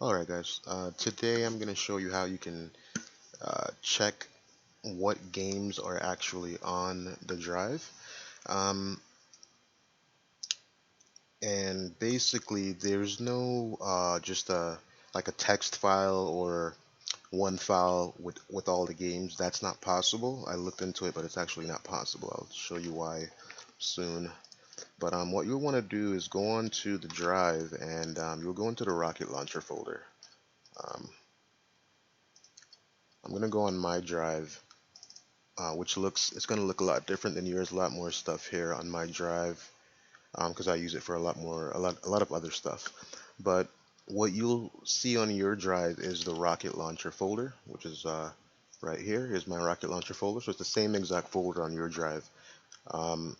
Alright guys, today I'm going to show you how you can check what games are actually on the drive. Um, and basically there's no just like a text file or one file with all the games. That's not possible. I looked into it, but it's actually not possible. I'll show you why soon. But what you'll want to do is go on to the drive and you'll go into the Rocket Launcher folder. Um, I'm going to go on my drive, which it's going to look a lot different than yours. A lot more stuff here on my drive because I use it for a lot of other stuff. But what you'll see on your drive is the Rocket Launcher folder, which is right here. Here's my Rocket Launcher folder, so it's the same exact folder on your drive. Um,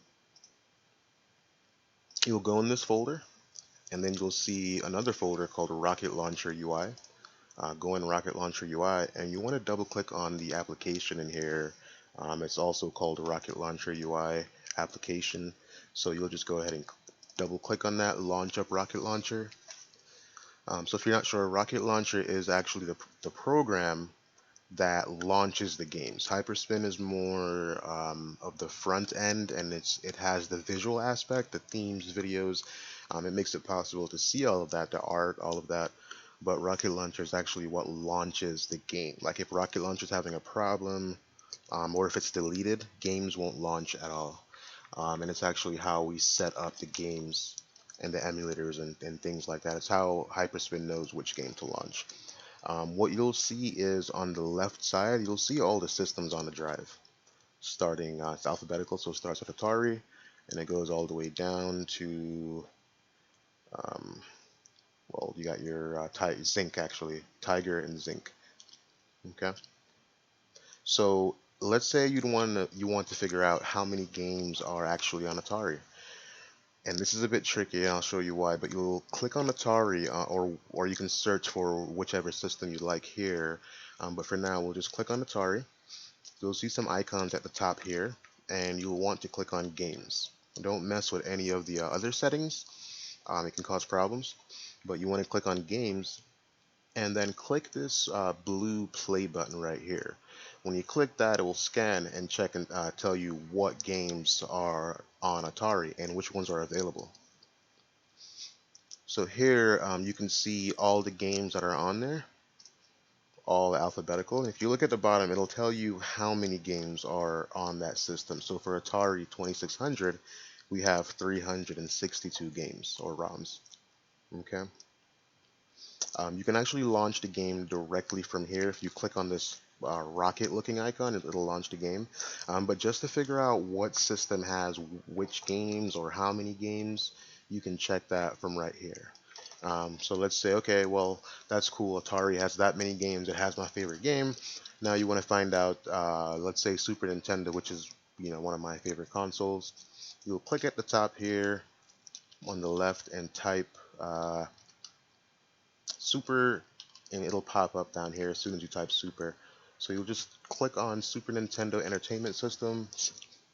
you'll go in this folder, and then you'll see another folder called Rocket Launcher UI. Go in Rocket Launcher UI, and you want to double click on the application in here. It's also called Rocket Launcher UI application. So you'll just go ahead and double click on that, launch up Rocket Launcher. So if you're not sure, Rocket Launcher is actually the program that launches the games. Hyperspin is more of the front end, and it has the visual aspect, the themes, videos. It makes it possible to see all of that, the art, all of that. But Rocket Launcher is actually what launches the game. Like if Rocket Launcher is having a problem, or if it's deleted, games won't launch at all. And it's actually how we set up the games and the emulators and things like that. It's how Hyperspin knows which game to launch. What you'll see is on the left side, you'll see all the systems on the drive. Starting, it's alphabetical, so it starts with Atari, and it goes all the way down to, um, well, you got your Zinc actually, Tiger and Zinc. Okay, so let's say you want to figure out how many games are actually on Atari. And this is a bit tricky, and I'll show you why. But you'll click on Atari, or you can search for whichever system you like here. But for now, we'll just click on Atari. You'll see some icons at the top here, and you'll want to click on Games. Don't mess with any of the other settings. It can cause problems. But you want to click on Games, and then click this blue play button right here. When you click that, it will scan and check and tell you what games are on Atari and which ones are available. So here you can see all the games that are on there, all alphabetical. If you look at the bottom, it'll tell you how many games are on that system. So for Atari 2600, we have 362 games or ROMs. Okay. You can actually launch the game directly from here. If you click on this rocket looking icon, it'll launch the game. But just to figure out what system has which games or how many games, you can check that from right here. So let's say, okay, well, that's cool. Atari has that many games. It has my favorite game. Now you want to find out, let's say Super Nintendo, which is one of my favorite consoles. You'll click at the top here on the left and type Super, and it'll pop up down here as soon as you type Super. So you'll just click on Super Nintendo Entertainment System.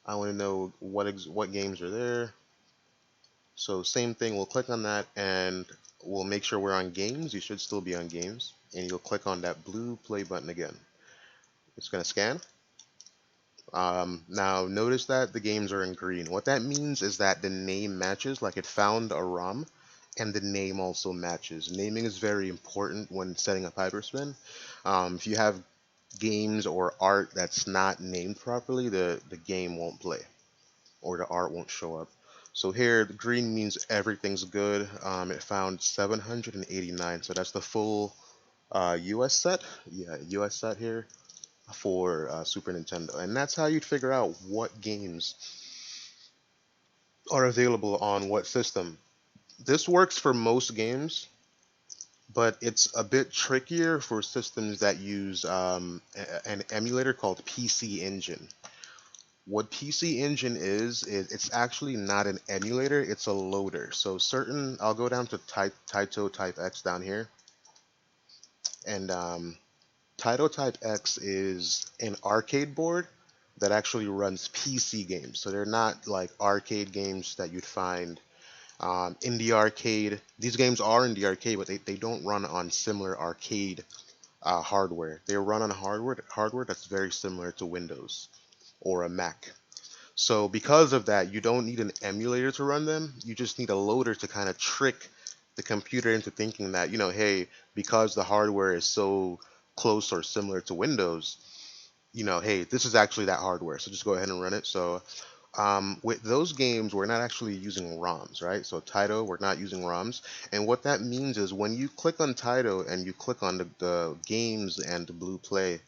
I want to know what games are there. So same thing, we'll click on that and we'll make sure we're on games. You should still be on games. And you'll click on that blue play button again. It's going to scan. Now notice that the games are in green. What that means is that the name matches, like it found a ROM, and the name also matches. Naming is very important when setting up Hyperspin. If you have games or art that's not named properly, the game won't play or the art won't show up. So here, the green means everything's good. It found 789, so that's the full US set. Yeah, US set here for Super Nintendo. And that's how you'd figure out what games are available on what system. This works for most games, but it's a bit trickier for systems that use an emulator called PC Engine. What PC Engine is it's actually not an emulator, it's a loader. So I'll go down to Taito Type X down here, and Taito Type X is an arcade board that actually runs PC games. So they're not like arcade games that you'd find In the arcade. These games are in the arcade, but they don't run on similar arcade hardware. They run on hardware that's very similar to Windows or a Mac. So because of that, you don't need an emulator to run them. You just need a loader to kind of trick the computer into thinking that, hey, because the hardware is so close or similar to Windows, hey, this is actually that hardware. So just go ahead and run it. So with those games, we're not actually using ROMs, right? So Taito, we're not using ROMs. And what that means is when you click on Taito and you click on the games and the blue play,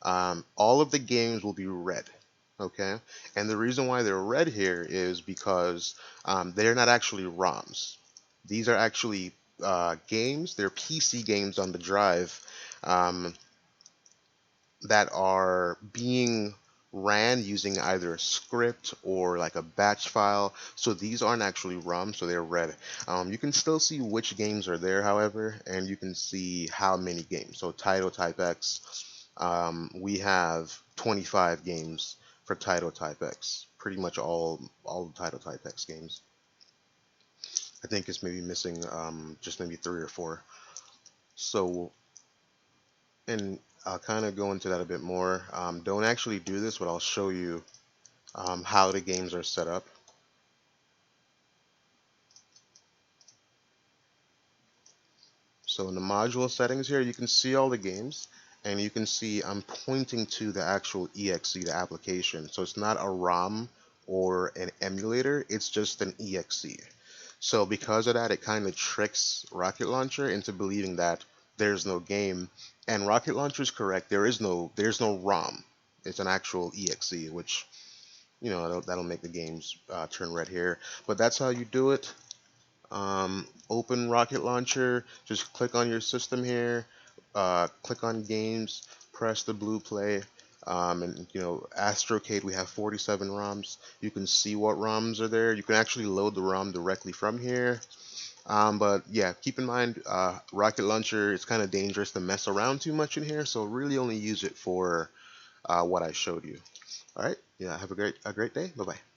all of the games will be red. Okay, and the reason why they're red here is because they're not actually ROMs. These are actually games. They're PC games on the drive um, that are being ran using either a script or like a batch file. So these aren't actually ROMs, so they're red. You can still see which games are there, however, and you can see how many games. So Title Type X, we have 25 games for Title Type X. Pretty much all the Title Type X games. I think it's maybe missing just maybe 3 or 4. So, and I'll kind of go into that a bit more. Don't actually do this, but I'll show you how the games are set up. So in the module settings here, you can see all the games, and you can see I'm pointing to the actual exe, the application. So it's not a ROM or an emulator, it's just an exe. So because of that, it kind of tricks Rocket Launcher into believing that there's no game. And Rocket Launcher is correct. There's no ROM. It's an actual exe, which that'll make the games turn red here. But that's how you do it. Open Rocket Launcher, just click on your system here, click on games, press the blue play, and Astrocade, we have 47 ROMs. You can see what ROMs are there. You can actually load the ROM directly from here. But yeah, keep in mind, Rocket Launcher, it's kind of dangerous to mess around too much in here, so really only use it for what I showed you. All right, yeah, have a great day. Bye bye.